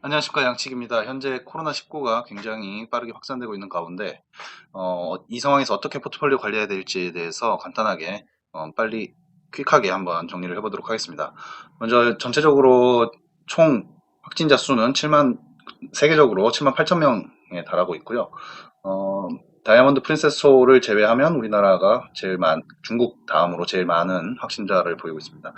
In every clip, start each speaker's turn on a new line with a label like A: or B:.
A: 안녕하십니까, 양측입니다. 현재 코로나19가 굉장히 빠르게 확산되고 있는 가운데 이 상황에서 어떻게 포트폴리오 관리해야 될지에 대해서 간단하게 빨리 퀵하게 한번 정리를 해보도록 하겠습니다. 먼저 전체적으로 총 확진자 수는 세계적으로 7만 8천 명에 달하고 있고요. 어, 다이아몬드 프린세스호를 제외하면 우리나라가 중국 다음으로 제일 많은 확진자를 보이고 있습니다.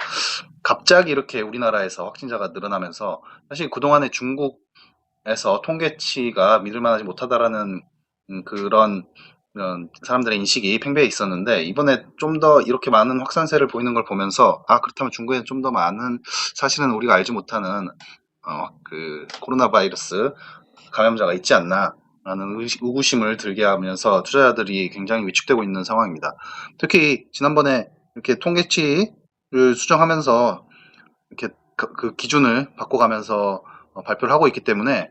A: 갑자기 이렇게 우리나라에서 확진자가 늘어나면서 사실 그동안에 중국에서 통계치가 믿을만하지 못하다라는 그런 사람들의 인식이 팽배해 있었는데, 이번에 좀 더 이렇게 많은 확산세를 보이는 걸 보면서 그렇다면 중국에는 좀 더 많은, 사실은 우리가 알지 못하는 그 코로나 바이러스 감염자가 있지 않나 라는 의구심을 들게 하면서 투자자들이 굉장히 위축되고 있는 상황입니다. 특히 지난번에 이렇게 통계치를 수정하면서 이렇게 그 기준을 바꿔가면서 발표를 하고 있기 때문에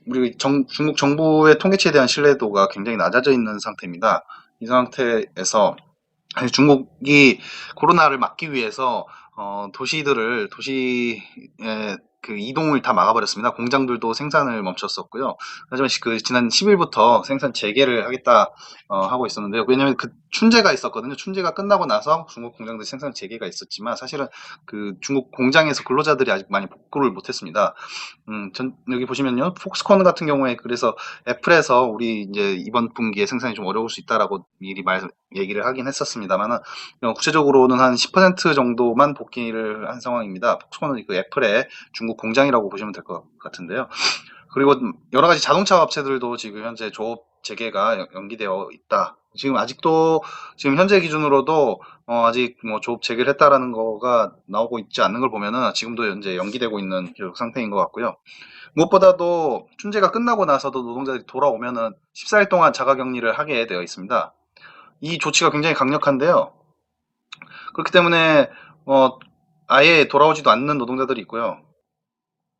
A: 우리 중국 정부의 통계치에 대한 신뢰도가 굉장히 낮아져 있는 상태입니다. 이 상태에서 중국이 코로나를 막기 위해서 도시의 그 이동을 다 막아버렸습니다. 공장들도 생산을 멈췄었고요. 하지만 지난 10일부터 생산 재개를 하겠다 하고 있었는데요. 왜냐하면 그 춘제가 있었거든요. 춘제가 끝나고 나서 중국 공장들 생산 재개가 있었지만, 사실은 그 중국 공장에서 근로자들이 아직 많이 복구를 못했습니다. 여기 보시면요, 폭스콘 같은 경우에 그래서 애플에서 우리 이제 이번 분기에 생산이 좀 어려울 수 있다라고 미리 얘기를 하긴 했었습니다만은, 구체적으로는 한 10% 정도만 복귀를 한 상황입니다. 폭스콘은 그 애플의 중국 공장이라고 보시면 될 것 같은데요. 그리고 여러 가지 자동차 업체들도 지금 현재 조업 재개가 연기되어 있다. 지금 현재 기준으로도 아직 뭐 조업 재개를 했다라는 거가 나오고 있지 않는 걸 보면은 지금도 현재 연기되고 있는 계속 상태인 것 같고요. 무엇보다도 춘제가 끝나고 나서도 노동자들이 돌아오면은 14일 동안 자가격리를 하게 되어 있습니다. 이 조치가 굉장히 강력한데요. 그렇기 때문에 어, 아예 돌아오지도 않는 노동자들이 있고요.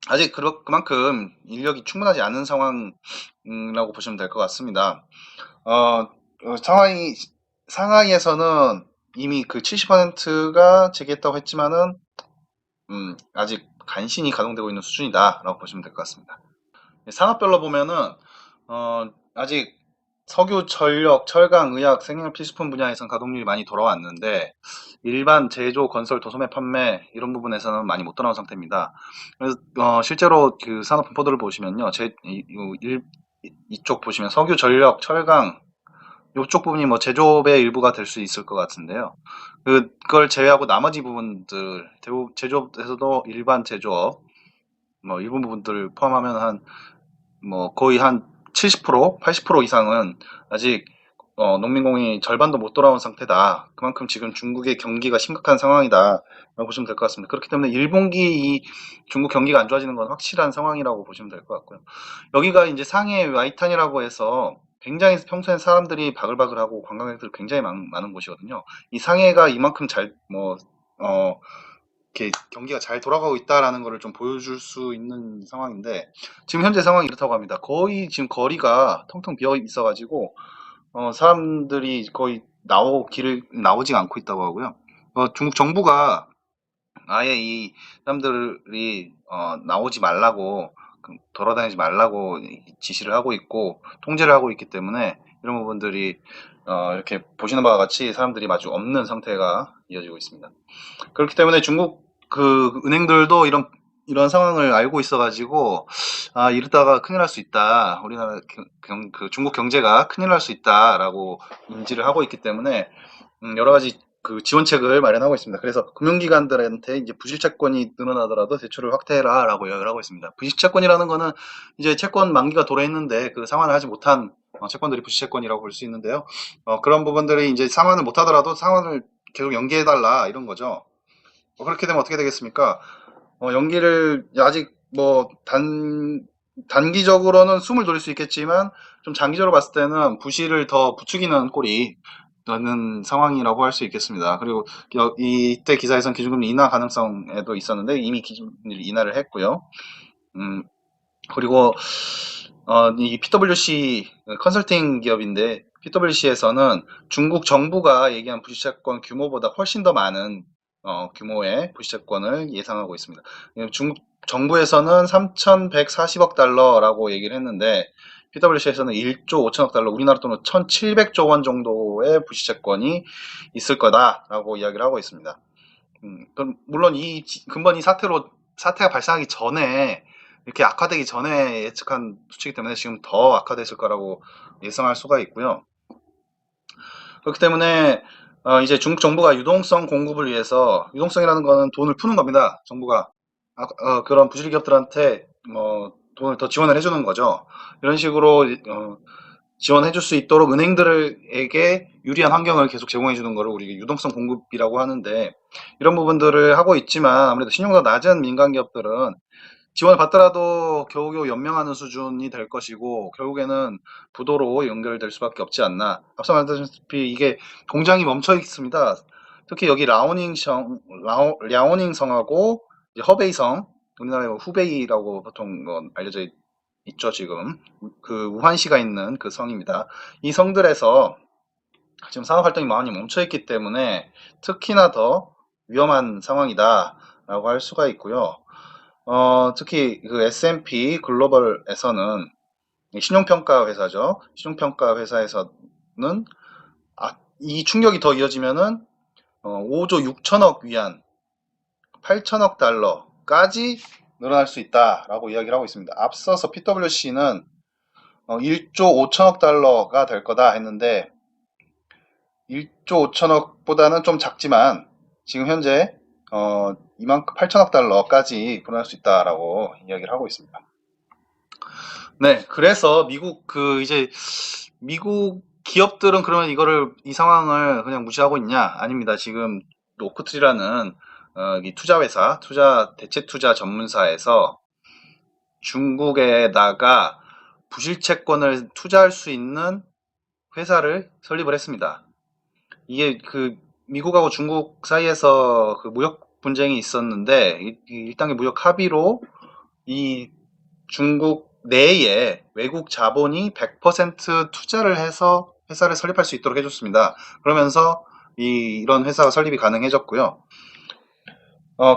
A: 아직 그만큼 인력이 충분하지 않은 상황이라고 보시면 될 것 같습니다. 상하이 상하이에서는 이미 그 70%가 재개했다고 했지만은 아직 간신히 가동되고 있는 수준이다라고 보시면 될 것 같습니다. 산업별로 보면은 아직 석유, 전력, 철강, 의학, 생활 필수품 분야에선 가동률이 많이 돌아왔는데, 일반 제조, 건설, 도소매 판매 이런 부분에서는 많이 못 돌아온 상태입니다. 그래서 실제로 그 산업 분포들을 보시면요, 이쪽 보시면 석유, 전력, 철강 이쪽 부분이 뭐 제조업의 일부가 될 수 있을 것 같은데요. 그걸 제외하고 나머지 부분들, 제조업에서도 일반 제조업, 뭐 일부 부분들을 포함하면 뭐 거의 한 70%, 80% 이상은 아직 농민공이 절반도 못 돌아온 상태다. 그만큼 지금 중국의 경기가 심각한 상황이다 라고 보시면 될 것 같습니다. 그렇기 때문에 1분기 이 중국 경기가 안 좋아지는 건 확실한 상황이라고 보시면 될 것 같고요. 여기가 이제 상해 와이탄이라고 해서 굉장히 평소엔 사람들이 바글바글하고 관광객들 굉장히 많은 곳이거든요. 이 상해가 이만큼 이렇게 경기가 잘 돌아가고 있다라는 것을 좀 보여줄 수 있는 상황인데, 지금 현재 상황이 이렇다고 합니다. 거의 지금 거리가 텅텅 비어 있어가지고 사람들이 거의 길을 나오지 않고 있다고 하고요. 중국 정부가 아예 이 사람들이 나오지 말라고, 돌아다니지 말라고 지시를 하고 있고 통제를 하고 있기 때문에, 이런 부분들이 이렇게 보시는 바와 같이 사람들이 마주 없는 상태가 이어지고 있습니다. 그렇기 때문에 중국 그 은행들도 이런 상황을 알고 있어가지고, 이러다가 큰일 날 수 있다. 우리나라 그 중국 경제가 큰일 날 수 있다라고 인지를 하고 있기 때문에 여러 가지 그 지원책을 마련하고 있습니다. 그래서 금융기관들한테 이제 부실채권이 늘어나더라도 대출을 확대해라라고 이야기를 하고 있습니다. 부실채권이라는 거는 이제 채권 만기가 도래했는데 그 상환을 하지 못한 채권들이 부실채권이라고 볼 수 있는데요. 그런 부분들이 이제 상환을 못하더라도 상환을 계속 연기해달라 이런 거죠. 그렇게 되면 어떻게 되겠습니까? 연기를 아직 뭐 단기적으로는 숨을 돌릴 수 있겠지만, 좀 장기적으로 봤을 때는 부실을 더 부추기는 꼴이 되는 상황이라고 할 수 있겠습니다. 그리고 이때 기사에선 기준금리 인하 가능성에도 있었는데 이미 기준금리를 인하를 했고요. 그리고 이 PwC 컨설팅 기업인데, PwC에서는 중국 정부가 얘기한 부실채권 규모보다 훨씬 더 많은 규모의 부실채권을 예상하고 있습니다. 중국 정부에서는 3,140억 달러라고 얘기를 했는데 PwC에서는 1조 5천억 달러, 우리나라 돈은 1,700조 원 정도의 부실채권이 있을 거다라고 이야기를 하고 있습니다. 그럼 물론 근본 이 사태가 발생하기 전에, 이렇게 악화되기 전에 예측한 수치이기 때문에 지금 더 악화됐을 거라고 예상할 수가 있고요. 그렇기 때문에 이제 중국 정부가 유동성 공급을 위해서, 유동성이라는 거는 돈을 푸는 겁니다. 정부가 그런 부실 기업들한테 돈을 더 지원을 해주는 거죠. 이런 식으로 지원해 줄 수 있도록 은행들에게 유리한 환경을 계속 제공해 주는 거를 우리 유동성 공급이라고 하는데, 이런 부분들을 하고 있지만 아무래도 신용도가 낮은 민간 기업들은 지원을 받더라도 겨우겨우 연명하는 수준이 될 것이고, 결국에는 부도로 연결될 수밖에 없지 않나. 앞서 말했다시피 이게 공장이 멈춰 있습니다. 특히 여기 랴오닝 성하고 이제 허베이성, 우리나라의 후베이라고 보통 알려져 있죠, 지금. 그 우한시가 있는 그 성입니다. 이 성들에서 지금 산업 활동이 많이 멈춰 있기 때문에 특히나 더 위험한 상황이다라고 할 수가 있고요. 특히 그 S&P 글로벌에서는 신용평가 회사죠. 신용평가 회사에서는 이 충격이 더 이어지면은 5조 6천억 위안, 8천억 달러까지 늘어날 수 있다라고 이야기를 하고 있습니다. 앞서서 PwC는 1조 5천억 달러가 될 거다 했는데 1조 5천억보다는 좀 작지만 지금 현재 이만큼 8천억 달러까지 불어날 수 있다라고 이야기를 하고 있습니다. 네, 그래서 미국 기업들은 그러면 이 상황을 그냥 무시하고 있냐? 아닙니다. 지금 오크트리라는 이 대체 투자 전문사에서 중국에다가 부실채권을 투자할 수 있는 회사를 설립을 했습니다. 이게 미국하고 중국 사이에서 그 무역 분쟁이 있었는데, 1단계 무역 합의로 이 중국 내에 외국 자본이 100% 투자를 해서 회사를 설립할 수 있도록 해줬습니다. 그러면서 이런 회사가 설립이 가능해졌고요.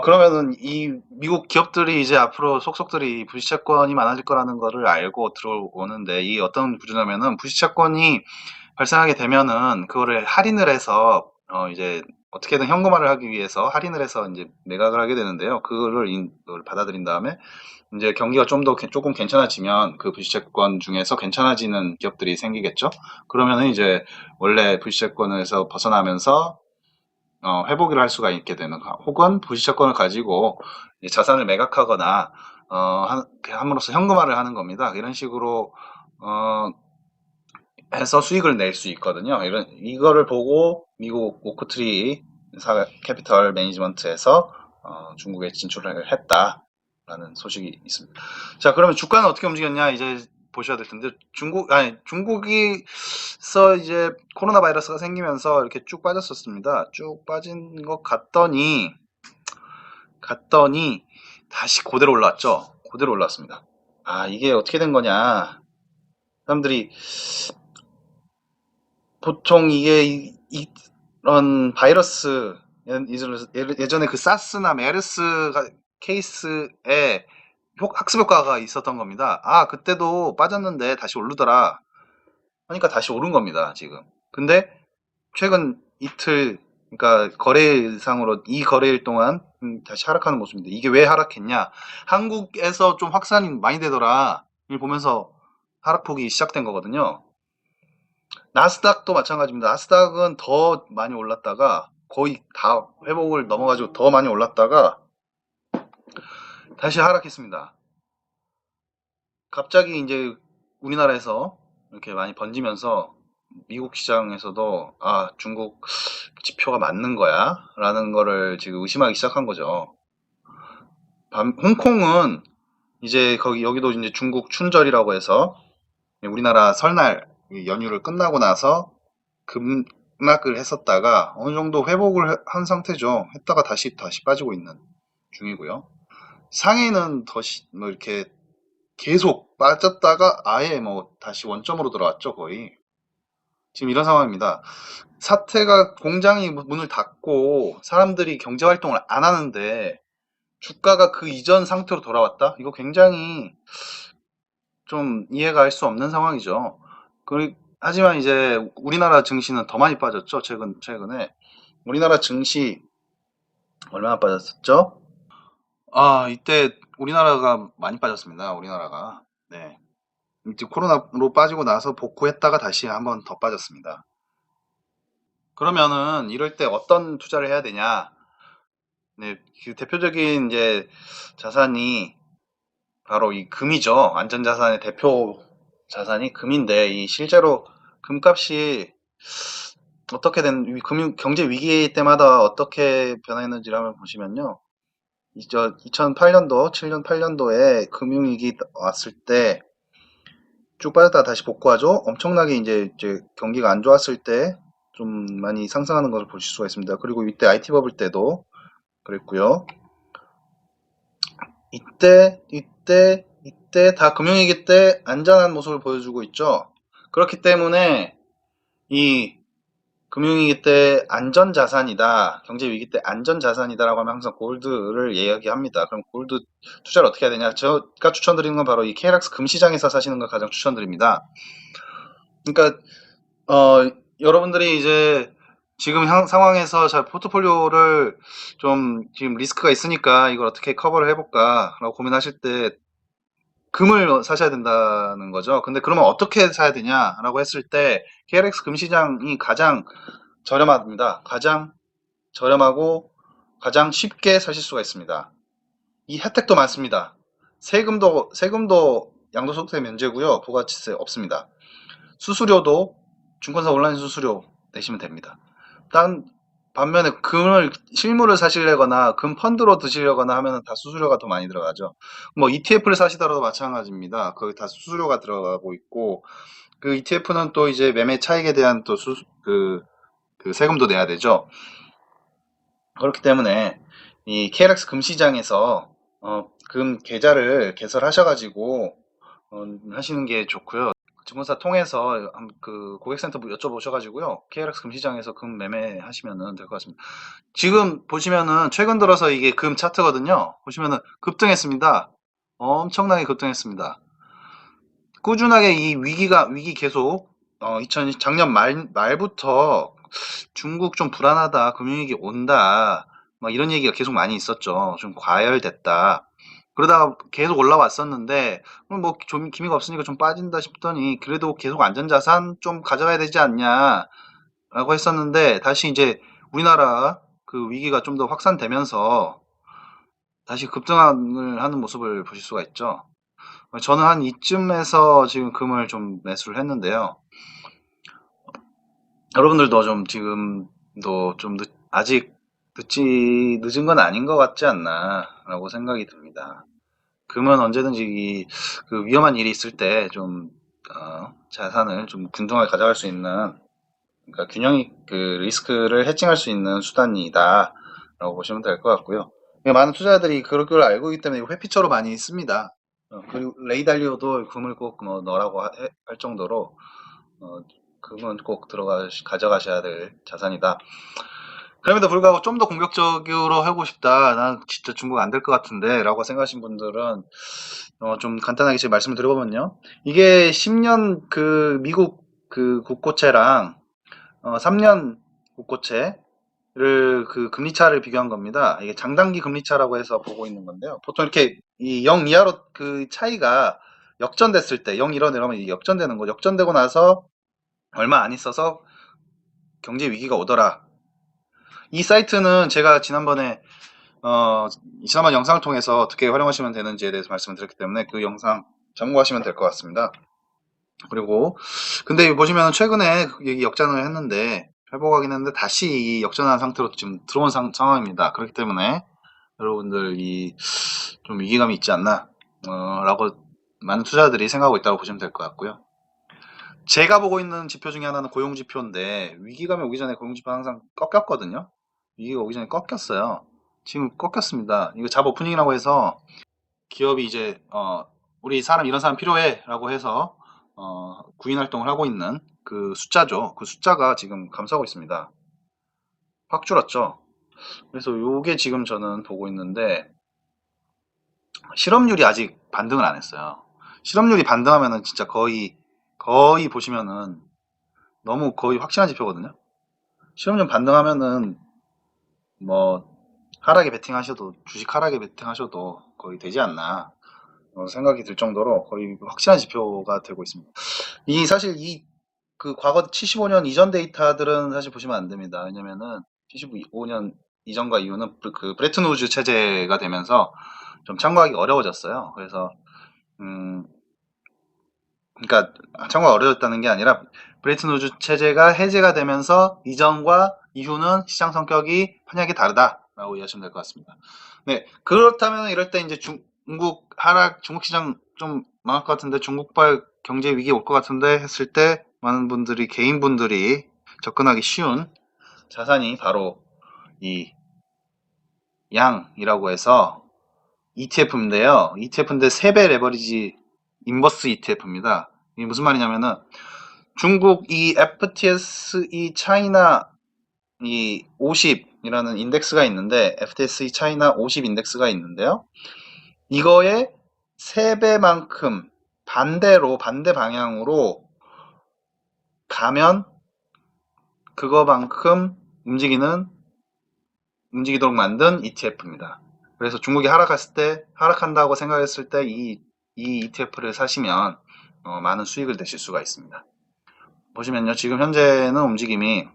A: 그러면은 이 미국 기업들이 이제 앞으로 속속들이 부실채권이 많아질 거라는 거를 알고 들어오는데, 이 어떤 구조냐면은 그부실채권이 발생하게 되면은 그거를 할인을 해서 이제 어떻게든 현금화를 하기 위해서 할인을 해서 이제 매각을 하게 되는데요. 그걸 받아들인 다음에 이제 경기가 조금 괜찮아지면 그 부실채권 중에서 괜찮아지는 기업들이 생기겠죠. 그러면은 이제 원래 부실채권에서 벗어나면서 회복을 할 수가 있게 되는, 혹은 부실채권을 가지고 자산을 매각하거나 함으로써 현금화를 하는 겁니다. 이런 식으로 해서 수익을 낼 수 있거든요. 이거를 보고 미국 오크트리 캐피털 매니지먼트에서 중국에 진출을 했다라는 소식이 있습니다. 자, 그러면 주가는 어떻게 움직였냐 이제 보셔야 될 텐데, 중국에서 이제 코로나 바이러스가 생기면서 이렇게 쭉 빠졌었습니다. 쭉 빠진 것 같더니 다시 그대로 올라왔죠. 그대로 올라왔습니다. 이게 어떻게 된 거냐. 사람들이 보통 이게 이런 바이러스, 예전에 그 사스나 메르스 케이스에 학습 효과가 있었던 겁니다. 그때도 빠졌는데 다시 오르더라 하니까 다시 오른 겁니다, 지금. 근데 최근 이틀, 그러니까 거래일상으로 이 거래일 동안 다시 하락하는 모습인데, 이게 왜 하락했냐? 한국에서 좀 확산이 많이 되더라 를 보면서 하락폭이 시작된 거거든요. 나스닥도 마찬가지입니다. 나스닥은 더 많이 올랐다가 거의 다 회복을 넘어가지고 더 많이 올랐다가 다시 하락했습니다. 갑자기 이제 우리나라에서 이렇게 많이 번지면서 미국 시장에서도 중국 지표가 맞는 거야? 라는 거를 지금 의심하기 시작한 거죠. 홍콩은 이제 여기도 이제 중국 춘절이라고 해서 우리나라 설날 연휴를 끝나고 나서 급락을 했었다가 어느 정도 회복을 한 상태죠. 했다가 다시 빠지고 있는 중이고요. 상해는 이렇게 계속 빠졌다가 아예 다시 원점으로 들어왔죠, 거의. 지금 이런 상황입니다. 공장이 문을 닫고 사람들이 경제 활동을 안 하는데 주가가 그 이전 상태로 돌아왔다? 이거 굉장히 좀 이해가 할 수 없는 상황이죠. 하지만 이제 우리나라 증시는 더 많이 빠졌죠. 최근에. 우리나라 증시 얼마나 빠졌었죠? 이때 우리나라가 많이 빠졌습니다. 우리나라가. 네. 이제 코로나로 빠지고 나서 복구했다가 다시 한번 더 빠졌습니다. 그러면은 이럴 때 어떤 투자를 해야 되냐? 네, 그 대표적인 이제 자산이 바로 이 금이죠. 안전자산의 대표 자산이 금인데 이 실제로 금값이 어떻게 경제 위기 때마다 어떻게 변화했는지를 한번 보시면요. 2008년도, 7년 8년도에 금융위기 왔을 때 쭉 빠졌다가 다시 복구하죠. 엄청나게 이제 경기가 안 좋았을 때 좀 많이 상승하는 것을 보실 수가 있습니다. 그리고 이때 IT 버블 때도 그랬고요. 이때 다 금융위기 때 안전한 모습을 보여주고 있죠. 그렇기 때문에 이 금융위기 때 안전자산이다, 경제위기 때 안전자산이다라고 하면 항상 골드를 이야기합니다. 그럼 골드 투자를 어떻게 해야 되냐? 제가 추천드리는 건 바로 이 KLX 금시장에서 사시는 걸 가장 추천드립니다. 그러니까 여러분들이 이제 지금 상황에서 포트폴리오를 좀 지금 리스크가 있으니까 이걸 어떻게 커버를 해볼까라고 고민하실 때 금을 사셔야 된다는 거죠. 근데 그러면 어떻게 사야 되냐라고 했을 때 KLX 금시장이 가장 저렴합니다. 가장 저렴하고 가장 쉽게 사실 수가 있습니다. 이 혜택도 많습니다. 세금도 양도소득세 면제고요. 부가치세 없습니다. 수수료도 증권사 온라인 수수료 내시면 됩니다. 반면에 실물을 사시려거나 금 펀드로 드시려거나 하면 다 수수료가 더 많이 들어가죠. 뭐 ETF를 사시더라도 마찬가지입니다. 거기 다 수수료가 들어가고 있고 그 ETF는 또 이제 매매 차익에 대한 또 그 세금도 내야 되죠. 그렇기 때문에 이 KLX 금시장에서 금 계좌를 개설하셔가지고 하시는 게 좋고요. 증권사 통해서 그 고객센터 여쭤보셔가지고요. KLX 금시장에서 금 매매하시면 될 것 같습니다. 지금 보시면은 최근 들어서 이게 금 차트거든요. 보시면은 급등했습니다. 엄청나게 급등했습니다. 꾸준하게 이 위기 계속 작년 말부터 중국 좀 불안하다, 금융위기 온다, 막 이런 얘기가 계속 많이 있었죠. 좀 과열됐다. 그러다가 계속 올라왔었는데 뭐 좀 기미가 없으니까 좀 빠진다 싶더니 그래도 계속 안전자산 좀 가져가야 되지 않냐라고 했었는데 다시 이제 우리나라 그 위기가 좀 더 확산되면서 다시 급등을 하는 모습을 보실 수가 있죠. 저는 한 이쯤에서 지금 금을 좀 매수를 했는데요. 여러분들도 좀 지금도 좀 아직 늦은 건 아닌 것 같지 않나라고 생각이 듭니다. 금은 언제든지 그 위험한 일이 있을 때 좀 자산을 좀 균등하게 가져갈 수 있는, 그러니까 그 리스크를 해칭할 수 있는 수단이다라고 보시면 될 것 같고요. 많은 투자자들이 그걸 알고 있기 때문에 회피처로 많이 씁니다. 그리고 레이 달리오도 금을 꼭 넣으라고 할 정도로 금은 꼭 가져가셔야 될 자산이다. 그럼에도 불구하고 좀 더 공격적으로 하고 싶다, 난 진짜 중국 안 될 것 같은데 라고 생각하신 분들은 좀 간단하게 제가 말씀을 드려보면요, 이게 10년 그 미국 그 국고채랑 3년 국고채를 그 금리차를 비교한 겁니다. 이게 장단기 금리차라고 해서 보고 있는 건데요. 보통 이렇게 이 0 이하로 그 차이가 역전됐을 때 0 이하로 내려가면 이게 역전되는 거. 역전되고 나서 얼마 안 있어서 경제 위기가 오더라. 이 사이트는 제가 지난번 영상을 통해서 어떻게 활용하시면 되는지에 대해서 말씀을 드렸기 때문에 그 영상 참고하시면 될 것 같습니다. 그리고 근데 보시면 최근에 역전을 했는데 회복하긴 했는데 다시 이 역전한 상태로 지금 들어온 상황입니다. 그렇기 때문에 여러분들 좀 위기감이 있지 않나 라고 많은 투자자들이 생각하고 있다고 보시면 될 것 같고요. 제가 보고 있는 지표 중에 하나는 고용지표인데 위기감이 오기 전에 고용지표 항상 꺾였거든요. 위기가 오기 전에 꺾였어요. 지금 꺾였습니다. 이거 잡 오프닝이라고 해서 기업이 이제 우리 이런 사람 필요해 라고 해서 구인 활동을 하고 있는 그 숫자죠. 그 숫자가 지금 감소하고 있습니다. 확 줄었죠. 그래서 요게 지금 저는 보고 있는데 실업률이 아직 반등을 안 했어요. 실업률이 반등하면은 진짜 거의 보시면은 너무 거의 확실한 지표거든요. 실업률 반등하면은 뭐 하락에 베팅하셔도 주식 하락에 베팅하셔도 거의 되지 않나 생각이 들 정도로 거의 확실한 지표가 되고 있습니다. 이 사실 이 그 과거 75년 이전 데이터들은 사실 보시면 안 됩니다. 왜냐면은 75년 이전과 이후는 그 브레튼 우즈 체제가 되면서 좀 참고하기 어려워졌어요. 그래서 그러니까 참고가 어려졌다는 게 아니라 브레튼 우즈 체제가 해제가 되면서 이전과 이후는 시장 성격이 판약이 다르다라고 이해하시면 될 것 같습니다. 네, 그렇다면 이럴 때 이제 중국 하락, 중국 시장 좀 망할 것 같은데 중국발 경제 위기 올 것 같은데 했을 때 많은 분들이 개인분들이 접근하기 쉬운 자산이 바로 이 양이라고 해서 ETF인데요. ETF인데 3배 레버리지 인버스 ETF입니다. 이게 무슨 말이냐면은 중국 이 FTSE 차이나 이 50이라는 인덱스가 있는데 FTSE 차이나 50 인덱스가 있는데요. 이거의 3배만큼 반대 방향으로 가면 그거만큼 움직이도록 만든 ETF입니다. 그래서 중국이 하락한다고 생각했을 때 이 ETF를 사시면 많은 수익을 내실 수가 있습니다. 보시면요, 지금 현재는 움직임이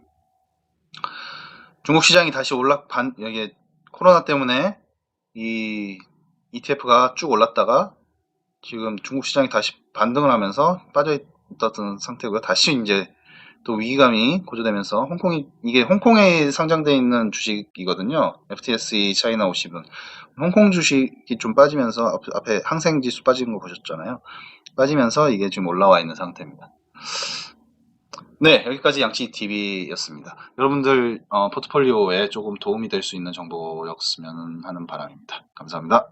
A: 중국 시장이 다시 이게 코로나 때문에 이 ETF가 쭉 올랐다가 지금 중국 시장이 다시 반등을 하면서 빠져 있던 상태고요. 다시 이제 또 위기감이 고조되면서 이게 홍콩에 상장되어 있는 주식이거든요. FTSE 차이나 50은 홍콩 주식이 좀 빠지면서 앞에 항생 지수 빠지는 거 보셨잖아요. 빠지면서 이게 지금 올라와 있는 상태입니다. 네, 여기까지 양치TV였습니다. 여러분들 포트폴리오에 조금 도움이 될 수 있는 정보였으면 하는 바람입니다. 감사합니다.